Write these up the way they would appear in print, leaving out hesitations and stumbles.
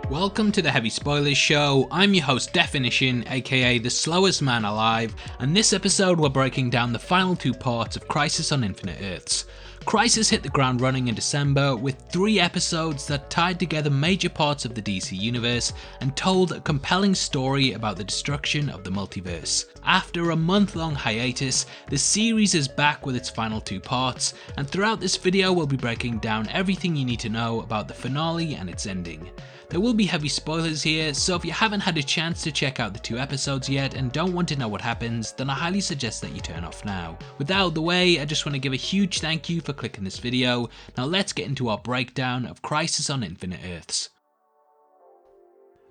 Welcome to the Heavy Spoilers Show. I'm your host Definition, aka the slowest man alive, and this episode we're breaking down the final two parts of Crisis on Infinite Earths. Crisis hit the ground running in December with 3 episodes that tied together major parts of the DC universe and told a compelling story about the destruction of the multiverse. After a month-long hiatus, the series is back with its final 2 parts, and throughout this video we'll be breaking down everything you need to know about the finale and its ending. There will be heavy spoilers here, so if you haven't had a chance to check out the 2 episodes yet and don't want to know what happens, then I highly suggest that you turn off now. With that out of the way, I just want to give a huge thank you for clicking this video. Now let's get into our breakdown of Crisis on Infinite Earths.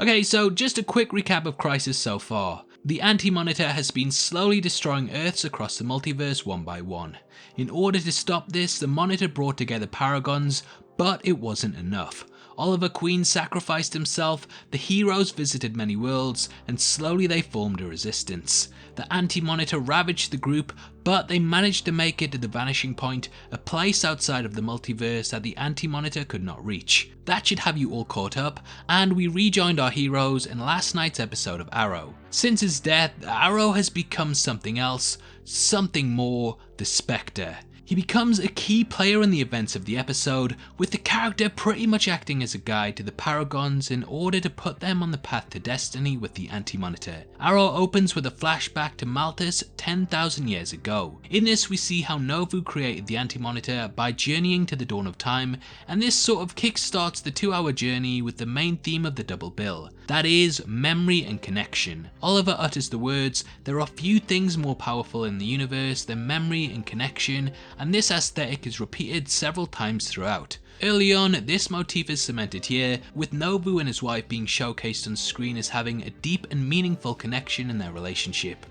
Okay, so just a quick recap of Crisis so far. The Anti-Monitor has been slowly destroying Earths across the multiverse one by one. In order to stop this, the Monitor brought together Paragons, but it wasn't enough. Oliver Queen sacrificed himself, the heroes visited many worlds, and slowly they formed a resistance. The Anti-Monitor ravaged the group, but they managed to make it to the Vanishing Point, a place outside of the multiverse that the Anti-Monitor could not reach. That should have you all caught up, and we rejoined our heroes in last night's episode of Arrow. Since his death, Arrow has become something else, something more, the Spectre. He becomes a key player in the events of the episode, with the character pretty much acting as a guide to the Paragons in order to put them on the path to destiny with the Anti-Monitor. Arrow opens with a flashback to Malthus 10,000 years ago. In this we see how Novu created the Anti-Monitor by journeying to the dawn of time, and this sort of kickstarts the 2-hour journey with the main theme of the double bill. That is, memory and connection. Oliver utters the words, "There are few things more powerful in the universe than memory and connection," and this aesthetic is repeated several times throughout. Early on, this motif is cemented here, with Novu and his wife being showcased on screen as having a deep and meaningful connection in their relationship.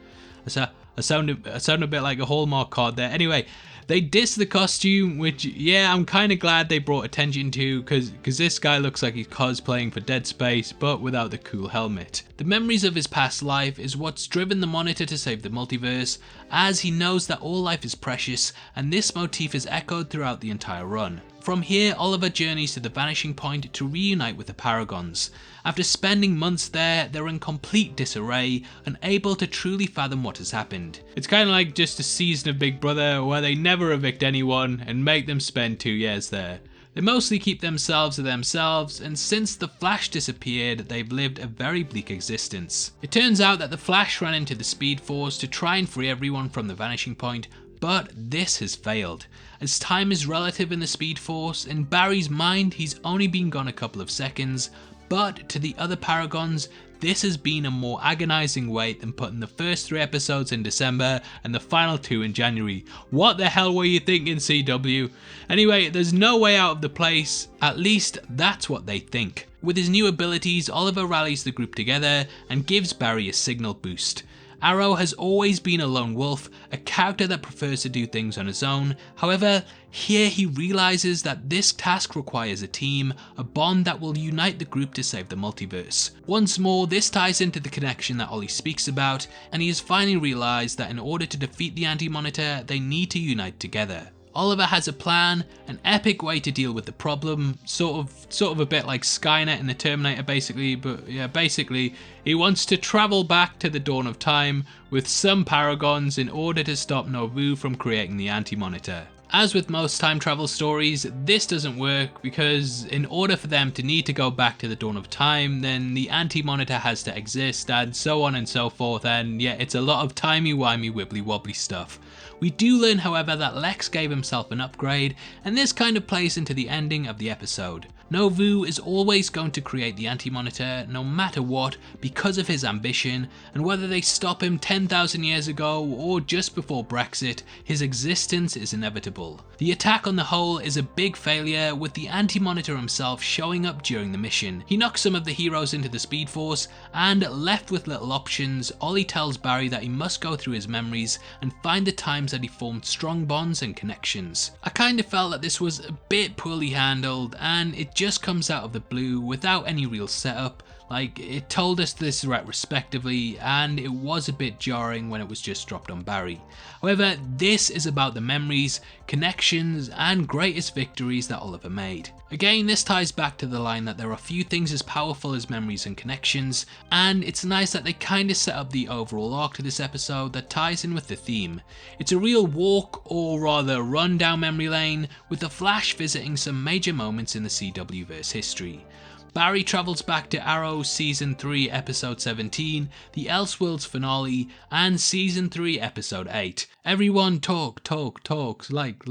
I sound a bit like a Hallmark card there. Anyway, they diss the costume, which, yeah, I'm kind of glad they brought attention to, because this guy looks like he's cosplaying for Dead Space, but without the cool helmet. The memories of his past life is what's driven the Monitor to save the multiverse, as he knows that all life is precious, and this motif is echoed throughout the entire run. From here, Oliver journeys to the Vanishing Point to reunite with the Paragons. After spending months there, they're in complete disarray, unable to truly fathom what has happened. It's kind of like just a season of Big Brother where they never evict anyone and make them spend 2 years there. They mostly keep themselves to themselves, and since the Flash disappeared, they've lived a very bleak existence. It turns out that the Flash ran into the Speed Force to try and free everyone from the Vanishing Point, but this has failed. As time is relative in the Speed Force, in Barry's mind he's only been gone a couple of seconds, but to the other Paragons, this has been a more agonizing wait than putting the first 3 episodes in December and the final 2 in January. What the hell were you thinking, CW? Anyway, there's no way out of the place, at least that's what they think. With his new abilities, Oliver rallies the group together and gives Barry a signal boost. Arrow has always been a lone wolf, a character that prefers to do things on his own. However, here he realizes that this task requires a team, a bond that will unite the group to save the multiverse. Once more, this ties into the connection that Ollie speaks about, and he has finally realized that in order to defeat the Anti-Monitor, they need to unite together. Oliver has a plan, an epic way to deal with the problem, sort of a bit like Skynet in the Terminator basically, but yeah, basically he wants to travel back to the dawn of time with some Paragons in order to stop Novu from creating the Anti-Monitor. As with most time travel stories, this doesn't work because in order for them to need to go back to the dawn of time, then the Anti-Monitor has to exist and so on and so forth, and yeah, it's a lot of timey-wimey wibbly-wobbly stuff. We do learn, however, that Lex gave himself an upgrade, and this kind of plays into the ending of the episode. Novu is always going to create the Anti-Monitor no matter what because of his ambition, and whether they stop him 10,000 years ago or just before Brexit, his existence is inevitable. The attack on the whole is a big failure, with the Anti-Monitor himself showing up during the mission. He knocks some of the heroes into the Speed Force, and left with little options, Ollie tells Barry that he must go through his memories and find the times that he formed strong bonds and connections. I kind of felt that this was a bit poorly handled, and it just comes out of the blue without any real setup. Like, it told us this retrospectively, and it was a bit jarring when it was just dropped on Barry. However, this is about the memories, connections, and greatest victories that Oliver made. Again, this ties back to the line that there are few things as powerful as memories and connections, and it's nice that they kind of set up the overall arc to this episode that ties in with the theme. It's a real walk, or rather run down memory lane, with the Flash visiting some major moments in the CW-verse history. Barry travels back to Arrow Season 3 Episode 17, the Elseworlds finale, and Season 3 Episode 8. Everyone talks, like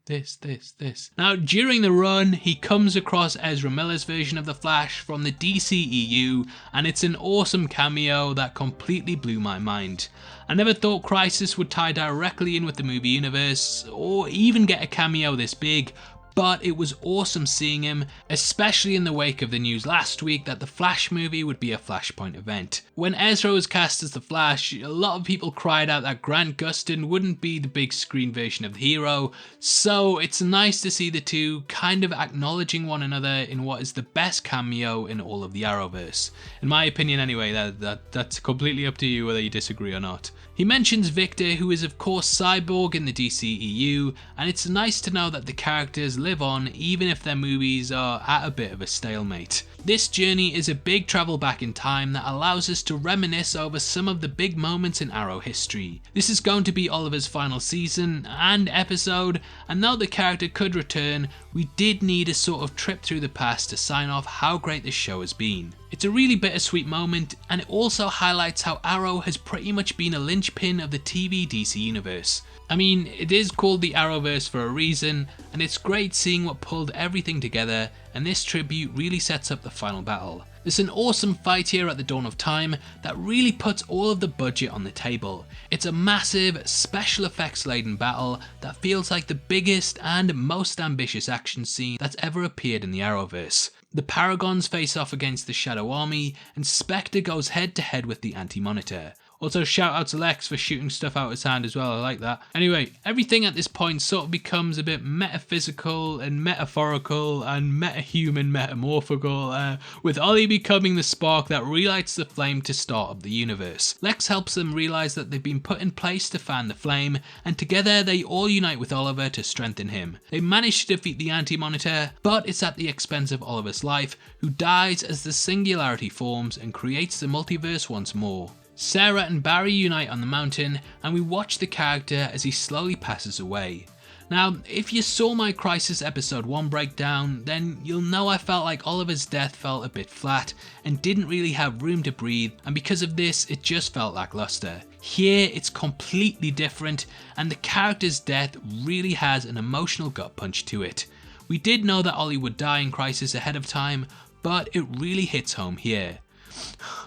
this. Now, during the run, he comes across Ezra Miller's version of the Flash from the DCEU, and it's an awesome cameo that completely blew my mind. I never thought Crisis would tie directly in with the movie universe, or even get a cameo this big, but it was awesome seeing him, especially in the wake of the news last week that the Flash movie would be a Flashpoint event. When Ezra was cast as the Flash, a lot of people cried out that Grant Gustin wouldn't be the big screen version of the hero, so it's nice to see the two kind of acknowledging one another in what is the best cameo in all of the Arrowverse. In my opinion anyway, that's completely up to you whether you disagree or not. He mentions Victor, who is of course Cyborg in the DCEU, and it's nice to know that the characters live on even if their movies are at a bit of a stalemate. This journey is a big travel back in time that allows us to reminisce over some of the big moments in Arrow history. This is going to be Oliver's final season and episode, and though the character could return, we did need a sort of trip through the past to sign off how great this show has been. It's a really bittersweet moment, and it also highlights how Arrow has pretty much been a linchpin of the TV DC universe. I mean, it is called the Arrowverse for a reason, and it's great seeing what pulled everything together, and this tribute really sets up the final battle. There's an awesome fight here at the dawn of time that really puts all of the budget on the table. It's a massive, special effects laden battle that feels like the biggest and most ambitious action scene that's ever appeared in the Arrowverse. The Paragons face off against the Shadow Army, and Spectre goes head to head with the Anti-Monitor. Also, shout out to Lex for shooting stuff out his hand as well, I like that. Anyway, everything at this point sort of becomes a bit metaphysical and metaphorical and metahuman metamorphical, with Ollie becoming the spark that relights the flame to start up the universe. Lex helps them realise that they've been put in place to fan the flame, and together they all unite with Oliver to strengthen him. They manage to defeat the Anti-Monitor, but it's at the expense of Oliver's life, who dies as the Singularity forms and creates the multiverse once more. Sarah and Barry unite on the mountain, and we watch the character as he slowly passes away. Now, if you saw my Crisis episode 1 breakdown, then you'll know I felt like Oliver's death felt a bit flat and didn't really have room to breathe, and because of this it just felt lackluster. Here it's completely different, and the character's death really has an emotional gut punch to it. We did know that Ollie would die in Crisis ahead of time, but it really hits home here.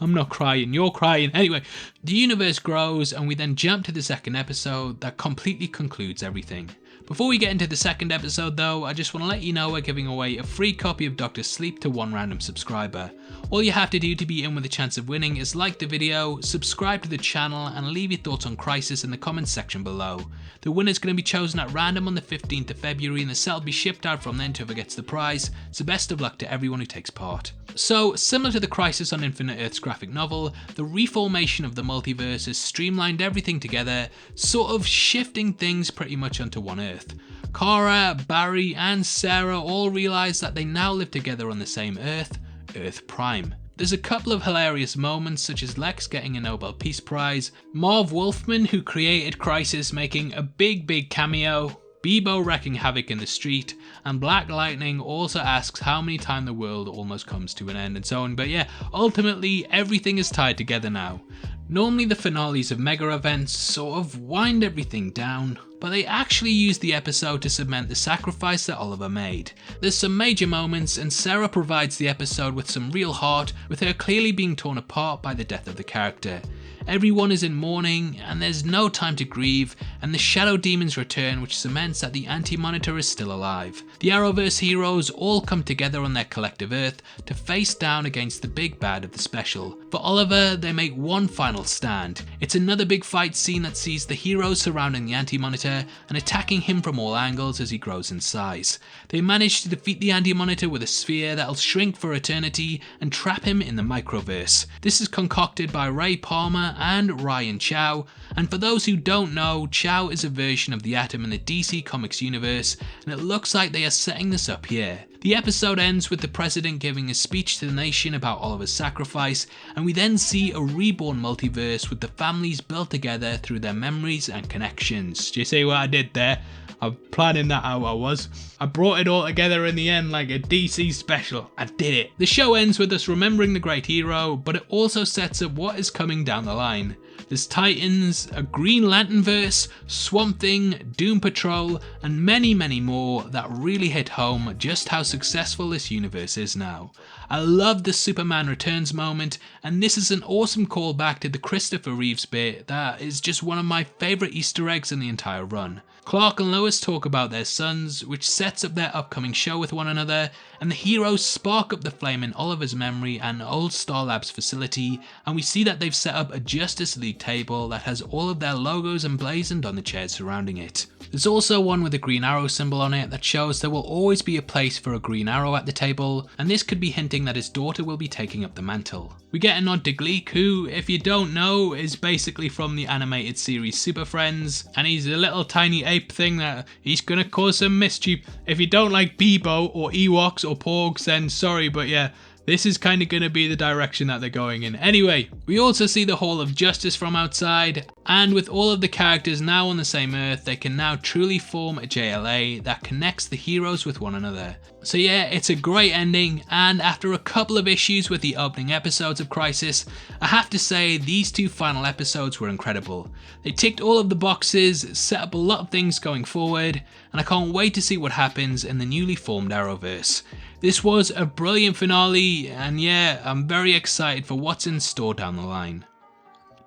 I'm not crying, you're crying. Anyway, the universe grows, and we then jump to the second episode that completely concludes everything. Before we get into the second episode though, I just want to let you know we're giving away a free copy of Dr. Sleep to one random subscriber. All you have to do to be in with a chance of winning is like the video, subscribe to the channel, and leave your thoughts on Crisis in the comments section below. The winner is going to be chosen at random on the 15th of February, and the set will be shipped out from then to whoever gets the prize, so best of luck to everyone who takes part. So, similar to the Crisis on Infinite Earths graphic novel, the reformation of the multiverse has streamlined everything together, sort of shifting things pretty much onto one Earth. Kara, Barry, and Sarah all realise that they now live together on the same Earth, Earth Prime. There's a couple of hilarious moments, such as Lex getting a Nobel Peace Prize, Marv Wolfman, who created Crisis, making a big cameo, Bebo wrecking havoc in the street, and Black Lightning also asks how many times the world almost comes to an end and so on. But yeah, ultimately everything is tied together now. Normally the finales of mega events sort of wind everything down, but they actually use the episode to cement the sacrifice that Oliver made. There's some major moments, and Sarah provides the episode with some real heart, with her clearly being torn apart by the death of the character. Everyone is in mourning and there's no time to grieve, and the shadow demons return, which cements that the Anti-Monitor is still alive. The Arrowverse heroes all come together on their collective Earth to face down against the big bad of the special. For Oliver, they make one final stand. It's another big fight scene that sees the heroes surrounding the Anti-Monitor and attacking him from all angles as he grows in size. They manage to defeat the Anti-Monitor with a sphere that'll shrink for eternity and trap him in the microverse. This is concocted by Ray Palmer and Ryan Chow, and for those who don't know, Chow is a version of the Atom in the DC Comics universe, and it looks like they are setting this up here. The episode ends with the president giving a speech to the nation about Oliver's sacrifice, and we then see a reborn multiverse with the families built together through their memories and connections. Do you see what I did there? I'm planning that out, I brought it all together in the end like a DC special. I did it. The show ends with us remembering the great hero, but it also sets up what is coming down the line. There's Titans, a Green Lantern verse, Swamp Thing, Doom Patrol, and many more that really hit home just how successful this universe is now. I love the Superman Returns moment, and this is an awesome callback to the Christopher Reeves bit that is just one of my favourite Easter eggs in the entire run. Clark and Lois talk about their sons, which sets up their upcoming show with one another, and the heroes spark up the flame in Oliver's memory and Old Star Labs facility, and we see that they've set up a Justice League table that has all of their logos emblazoned on the chairs surrounding it. There's also one with a Green Arrow symbol on it that shows there will always be a place for a Green Arrow at the table, and this could be hinting that his daughter will be taking up the mantle. We get a nod to Gleek, who, if you don't know, is basically from the animated series Super Friends, and he's a little tiny ape thing that he's gonna cause some mischief. If you don't like Bebo or Ewoks or Porgs, then sorry, but yeah, this is kind of going to be the direction that they're going in. Anyway, we also see the Hall of Justice from outside, and with all of the characters now on the same Earth, they can now truly form a JLA that connects the heroes with one another. So yeah, it's a great ending, and after a couple of issues with the opening episodes of Crisis, I have to say these two final episodes were incredible. They ticked all of the boxes, set up a lot of things going forward, and I can't wait to see what happens in the newly formed Arrowverse. This was a brilliant finale, and yeah, I'm very excited for what's in store down the line.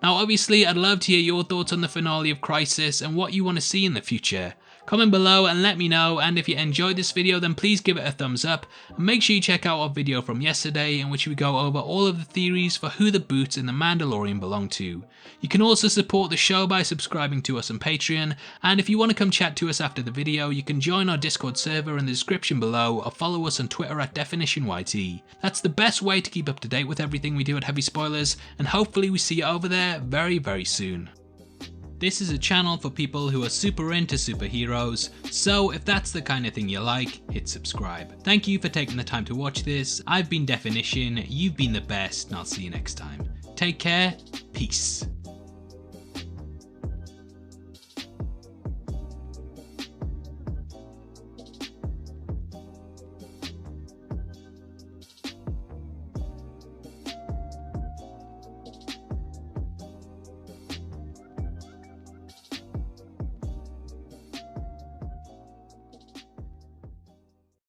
Now obviously I'd love to hear your thoughts on the finale of Crisis and what you want to see in the future. Comment below and let me know, and if you enjoyed this video then please give it a thumbs up, and make sure you check out our video from yesterday in which we go over all of the theories for who the boots in the Mandalorian belong to. You can also support the show by subscribing to us on Patreon, and if you want to come chat to us after the video you can join our Discord server in the description below, or follow us on Twitter at DefinitionYT. That's the best way to keep up to date with everything we do at Heavy Spoilers, and hopefully we see you over there very soon. This is a channel for people who are super into superheroes, so if that's the kind of thing you like, hit subscribe. Thank you for taking the time to watch this. I've been Definition, you've been the best, and I'll see you next time. Take care, peace.